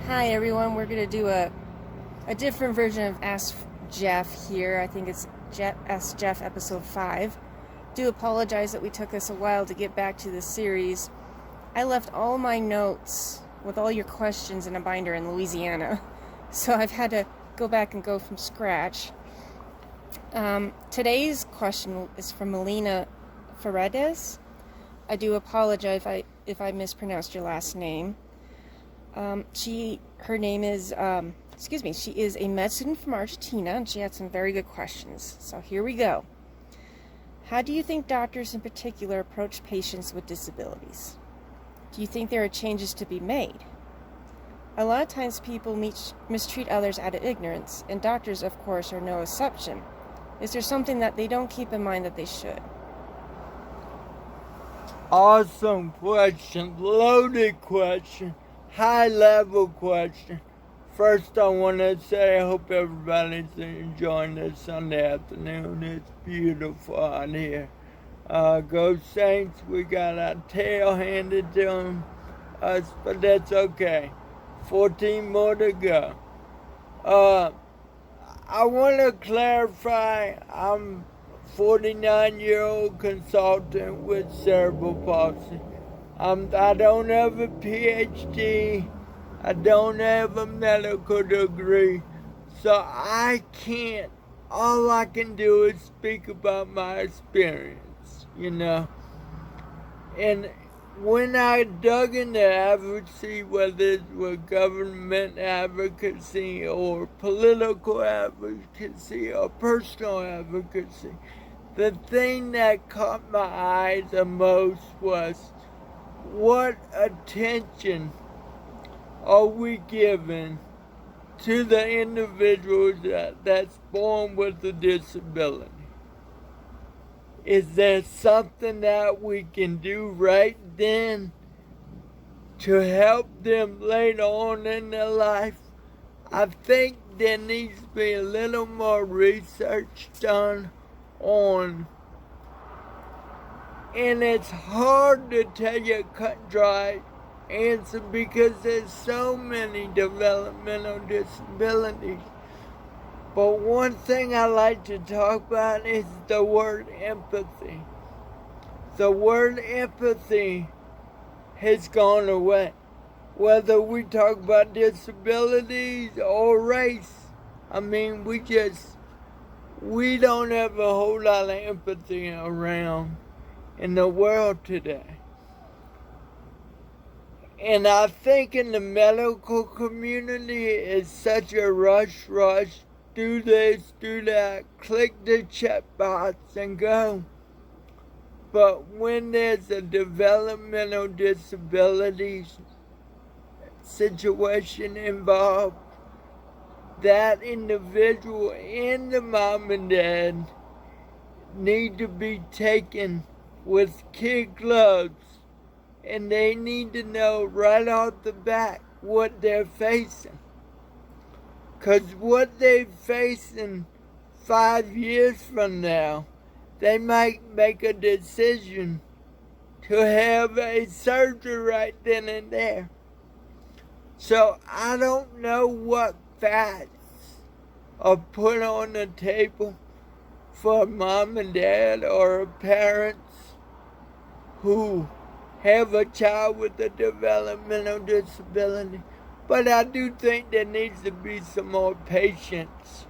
Hi everyone, we're going to do a different version of Ask Jeff here. I think it's Ask Jeff episode 5. Do apologize that we took us a while to get back to this series. I left all my notes with all your questions in a binder in Louisiana, so I've had to go back and go from scratch. Today's question is from Melina Ferredes. I do apologize if I mispronounced your last name. She is a med student from Argentina, and she had some very good questions. So here we go. How do you think doctors in particular approach patients with disabilities? Do you think there are changes to be made? A lot of times people mistreat others out of ignorance, and doctors, of course, are no exception. Is there something that they don't keep in mind that they should? Awesome question, loaded question, high-level question. First, I want to say I hope everybody's enjoying this Sunday afternoon. It's beautiful out here. Go Saints, we got our tail handed to us, but that's okay. 14 more to go. I want to clarify, I'm a 49-year-old consultant with cerebral palsy. I don't have a PhD. I don't have a medical degree. So all I can do is speak about my experience, And when I dug into advocacy, whether it was government advocacy or political advocacy or personal advocacy, the thing that caught my eye the most was what attention are we giving to the individuals that's born with a disability? Is there something that we can do right then to help them later on in their life? I think there needs to be a little more research done on, and it's hard to tell you a cut and dry answer because there's so many developmental disabilities. But one thing I like to talk about is the word empathy. The word empathy has gone away. Whether we talk about disabilities or race, we don't have a whole lot of empathy around in the world today. And I think in the medical community, it's such a rush, do this, do that, click the check box and go. But when there's a developmental disability situation involved, that individual and the mom and dad need to be taken with kid gloves, and they need to know right off the bat what they're facing. Because what they're facing 5 years from now, they might make a decision to have a surgery right then and there. So I don't know what facts are put on the table for mom and dad or parents who have a child with a developmental disability. But I do think there needs to be some more patience.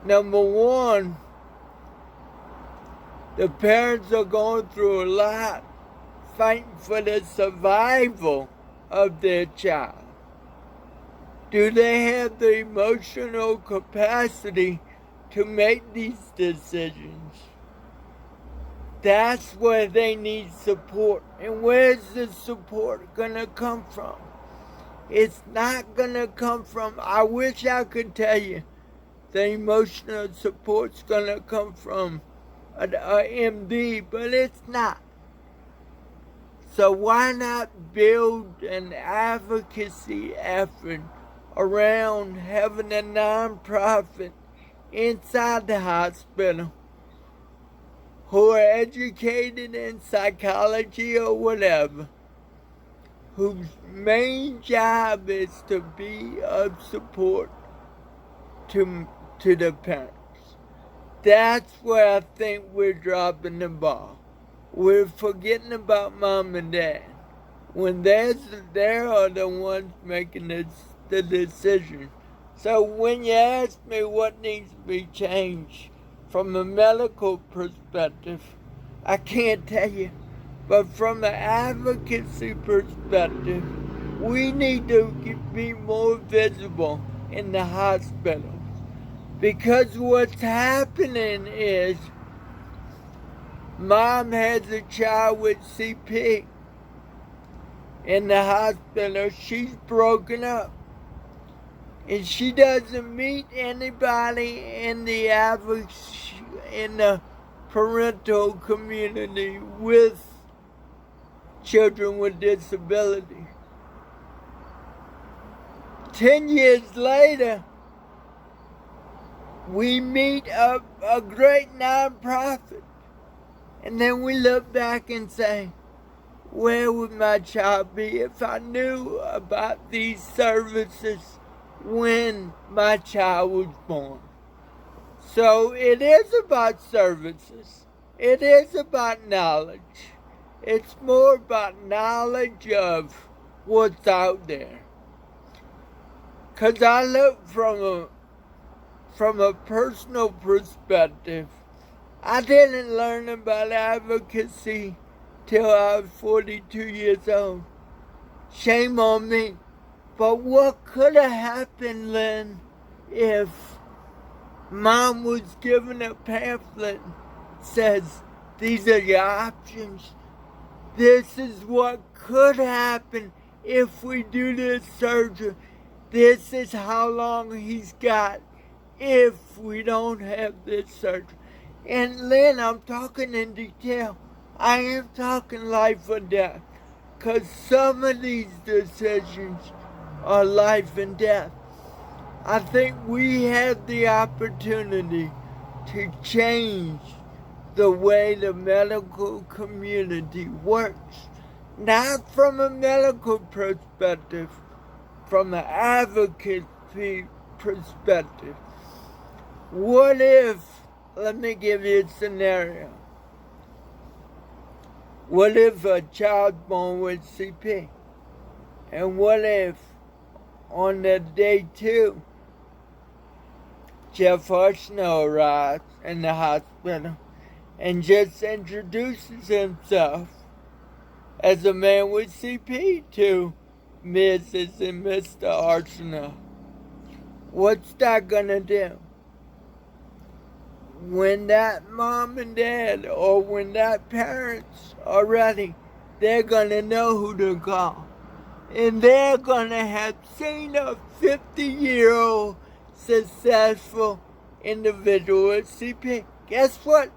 Number one, the parents are going through a lot fighting for the survival of their child. Do they have the emotional capacity to make these decisions? That's where they need support. And where's the support going to come from? It's not going to come from, I wish I could tell you the emotional support's going to come from an MD, but it's not. So why not build an advocacy effort around having a nonprofit inside the hospital who are educated in psychology or whatever, whose main job is to be of support to the parents. That's where I think we're dropping the ball. We're forgetting about mom and dad. When they are the ones making the decision. So when you ask me what needs to be changed from a medical perspective, I can't tell you. But from an advocacy perspective, we need to be more visible in the hospitals. Because what's happening is mom has a child with CP in the hospital. She's broken up. And she doesn't meet anybody in the advocacy, in the parental community with children with disabilities. 10 years later, we meet a great nonprofit. And then we look back and say, where would my child be if I knew about these services when my child was born? So it is about services. It is about knowledge. It's more about knowledge of what's out there. Because I look from a personal perspective. I didn't learn about advocacy till I was 42 years old. Shame on me. But what could have happened, Lynn, if mom was given a pamphlet that says, these are your options. This is what could happen if we do this surgery. This is how long he's got if we don't have this surgery. And Lynn, I'm talking in detail. I am talking life or death. Because some of these decisions are life and death. I think we have the opportunity to change the way the medical community works. Not from a medical perspective, from an advocacy perspective. What if, let me give you a scenario. What if a child's born with CP? And what if on the day 2, Jeff Arsenault arrives in the hospital and just introduces himself as a man with CP to Mrs. and Mr. Arsenault? What's that gonna do? When that mom and dad or when that parents are ready, they're gonna know who to call. And they're gonna have seen a 50-year-old successful individual with CP. Guess what?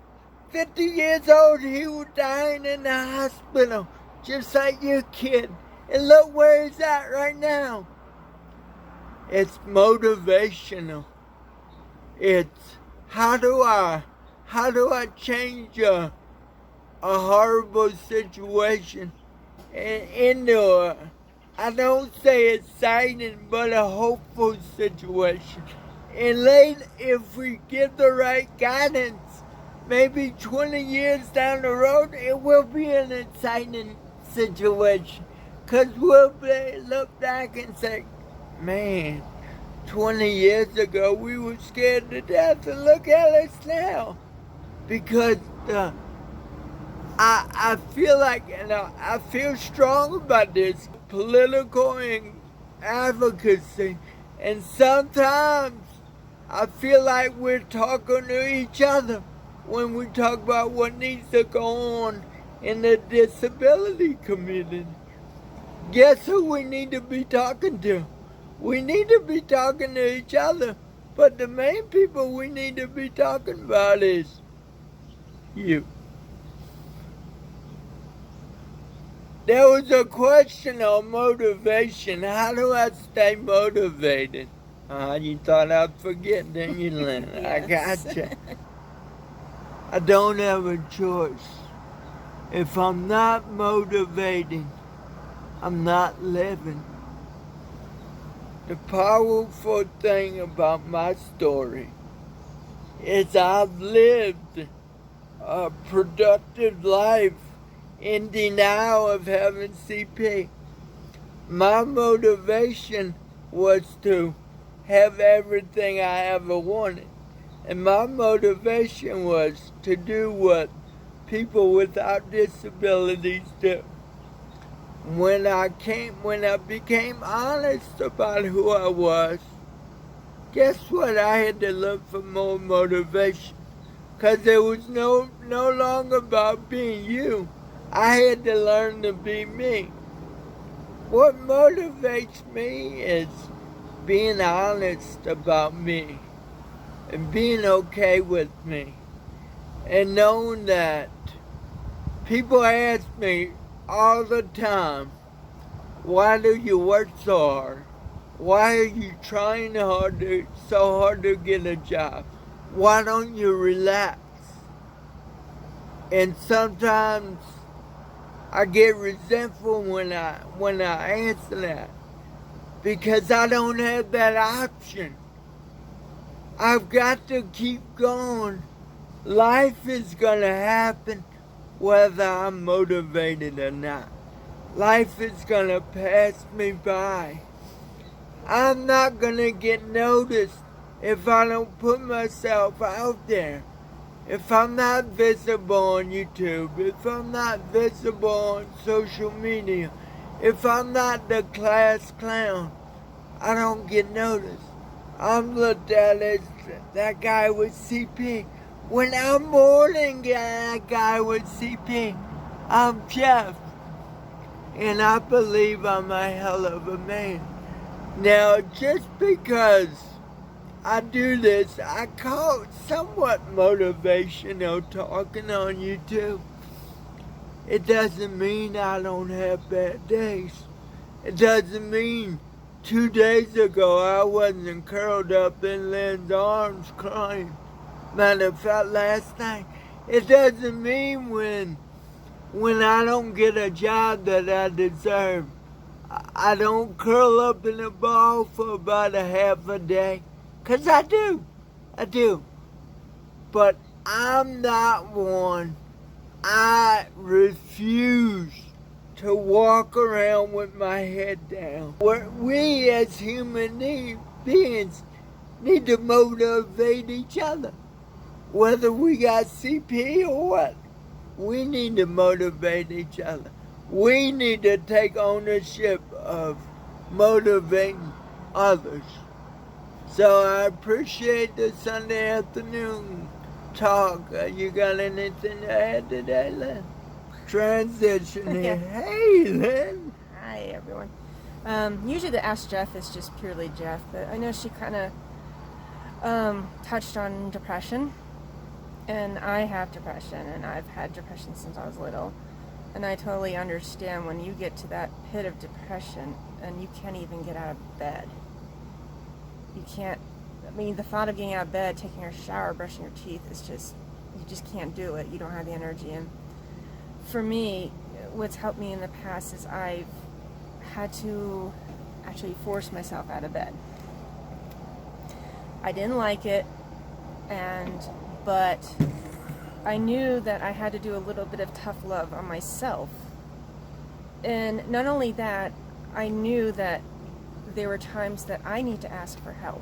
50 years old, he was dying in the hospital, just like your kid. And look where he's at right now. It's motivational. It's how do I change a horrible situation into I don't say exciting, but a hopeful situation. And later, if we give the right guidance, maybe 20 years down the road, it will be an exciting situation. Because we'll look back and say, man, 20 years ago we were scared to death, and look at us now. Because I feel like, I feel strong about this political and advocacy, and sometimes I feel like we're talking to each other when we talk about what needs to go on in the disability community. Guess who we need to be talking to? We need to be talking to each other, but the main people we need to be talking about is you. There was a question on motivation. How do I stay motivated? You thought I'd forget, didn't you, Lynn? Yes. I gotcha. I don't have a choice. If I'm not motivated, I'm not living. The powerful thing about my story is I've lived a productive life in denial of having CP. My motivation was to have everything I ever wanted. And my motivation was to do what people without disabilities do. When I became honest about who I was, guess what? I had to look for more motivation. Because it was no longer about being you. I had to learn to be me. What motivates me is being honest about me and being okay with me. And knowing that people ask me all the time, why do you work so hard? Why are you trying so hard to get a job? Why don't you relax? And sometimes I get resentful when I answer that because I don't have that option. I've got to keep going. Life is gonna happen whether I'm motivated or not. Life is gonna pass me by. I'm not gonna get noticed if I don't put myself out there. If I'm not visible on YouTube, if I'm not visible on social media, if I'm not the class clown, I don't get noticed. I'm looked at as that guy with CP. When I'm more than that guy with CP, I'm Jeff. And I believe I'm a hell of a man. Now, just because I do this, I call it somewhat motivational talking on YouTube. It doesn't mean I don't have bad days. It doesn't mean 2 days ago I wasn't curled up in Lynn's arms crying. Matter of fact, last night. It doesn't mean when I don't get a job that I deserve, I don't curl up in a ball for about a half a day. 'Cause I do. But I'm not one. I refuse to walk around with my head down. We as human beings need to motivate each other. Whether we got CP or what, we need to motivate each other. We need to take ownership of motivating others. So I appreciate the Sunday afternoon talk. You got anything to add today, Lynn? Transition here. Hey, Lynn. Hi, everyone. Usually the Ask Jeff is just purely Jeff, but I know she kind of touched on depression. And I have depression, and I've had depression since I was little. And I totally understand when you get to that pit of depression and you can't even get out of bed. You can't, the thought of getting out of bed, taking a shower, brushing your teeth is just, you just can't do it. You don't have the energy. And for me, what's helped me in the past is I've had to actually force myself out of bed. I didn't like it, but I knew that I had to do a little bit of tough love on myself. And not only that, I knew that there were times that I need to ask for help.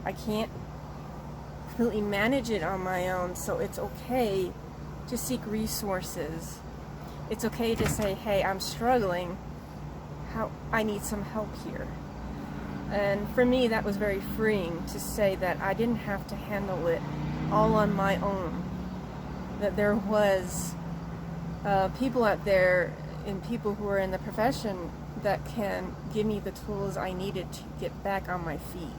I can't completely manage it on my own, so it's okay to seek resources. It's okay to say, hey, I'm struggling. I need some help here. And for me, that was very freeing to say that I didn't have to handle it all on my own. That there was people out there and people who are in the profession that can give me the tools I needed to get back on my feet.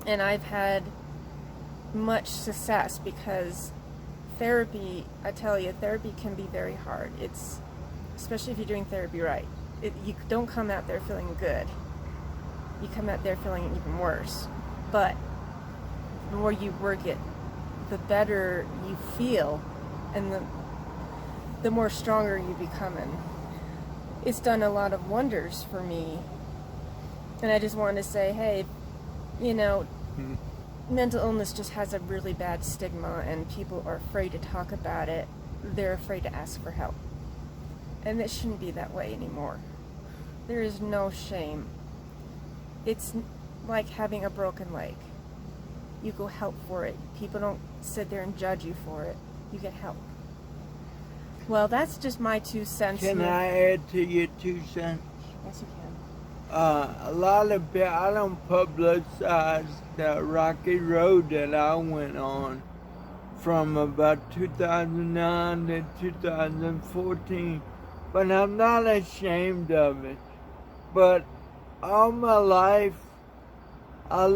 And I've had much success because therapy, I tell you, therapy can be very hard. It's, especially if you're doing therapy right. You don't come out there feeling good. You come out there feeling even worse. But the more you work it, the better you feel, and the more stronger you become. And it's done a lot of wonders for me. And I just wanted to say, hey, you know, mental illness just has a really bad stigma, and people are afraid to talk about it. They're afraid to ask for help. And it shouldn't be that way anymore. There is no shame. It's like having a broken leg. You go help for it. People don't sit there and judge you for it. You get help. Well, that's just my 2 cents. Can I add to your 2 cents? Yes, you can. A lot of people, I don't publicize the rocky road that I went on from about 2009 to 2014, but I'm not ashamed of it. But all my life, I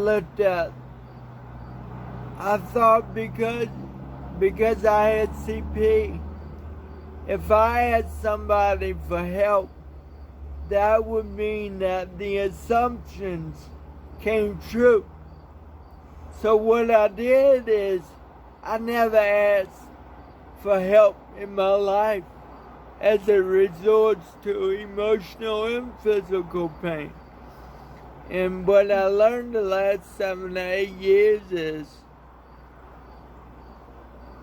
thought because I had CP, if I had somebody for help, that would mean that the assumptions came true. So what I did is I never asked for help in my life as it resorts to emotional and physical pain. And what I learned the last 7 to 8 years is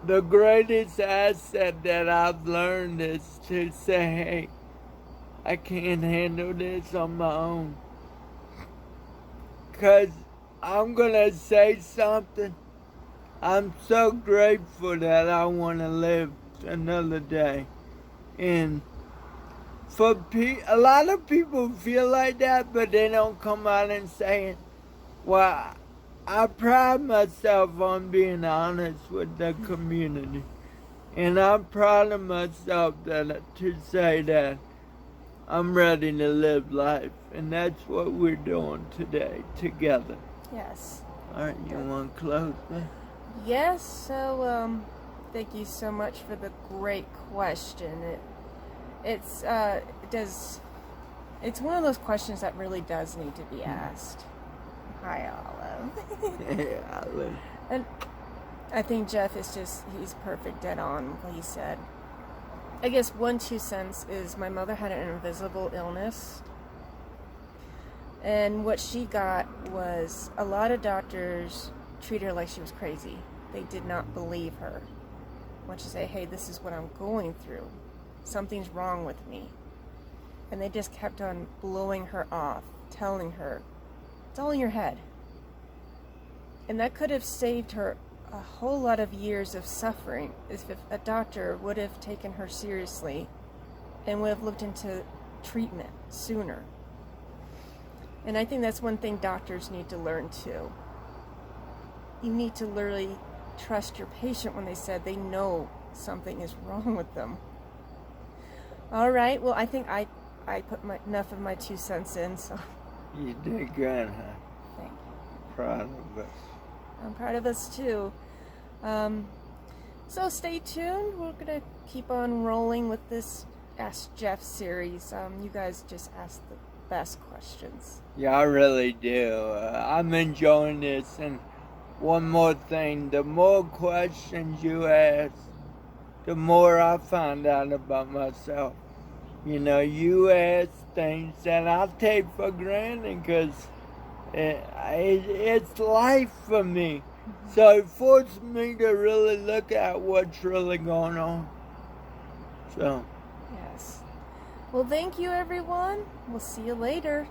the greatest asset that I've learned is to say, hey, I can't handle this on my own. Because I'm going to say something. I'm so grateful that I want to live another day. And a lot of people feel like that, but they don't come out and say it. Well, I pride myself on being honest with the community. And I'm proud of myself to say that I'm ready to live life, and that's what we're doing today together. Yes. All right, you want to close, man? Yes, so thank you so much for the great question. It's one of those questions that really does need to be asked. Hi, Olive. Hey, Olive. And I think Jeff he's perfect, dead on what he said. I guess 1 2 cents is my mother had an invisible illness, and what she got was a lot of doctors treated her like she was crazy. They did not believe her. When she say, hey, this is what I'm going through. Something's wrong with me. And they just kept on blowing her off, telling her, it's all in your head. And that could have saved her a whole lot of years of suffering if a doctor would have taken her seriously and would have looked into treatment sooner. And I think that's one thing doctors need to learn too. You need to literally trust your patient when they said they know something is wrong with them. All right, well, I think I put enough of my 2 cents in, so. You did good, huh? Thank you. Proud of us. I'm proud of us too. So stay tuned. We're gonna keep on rolling with this Ask Jeff series. You guys just ask the best questions. Yeah, I really do. I'm enjoying this. And one more thing, the more questions you ask, the more I find out about myself. You know, you ask things that I take for granted because it's life for me. So it forced me to really look at what's really going on. So. Yes. Well, thank you, everyone. We'll see you later.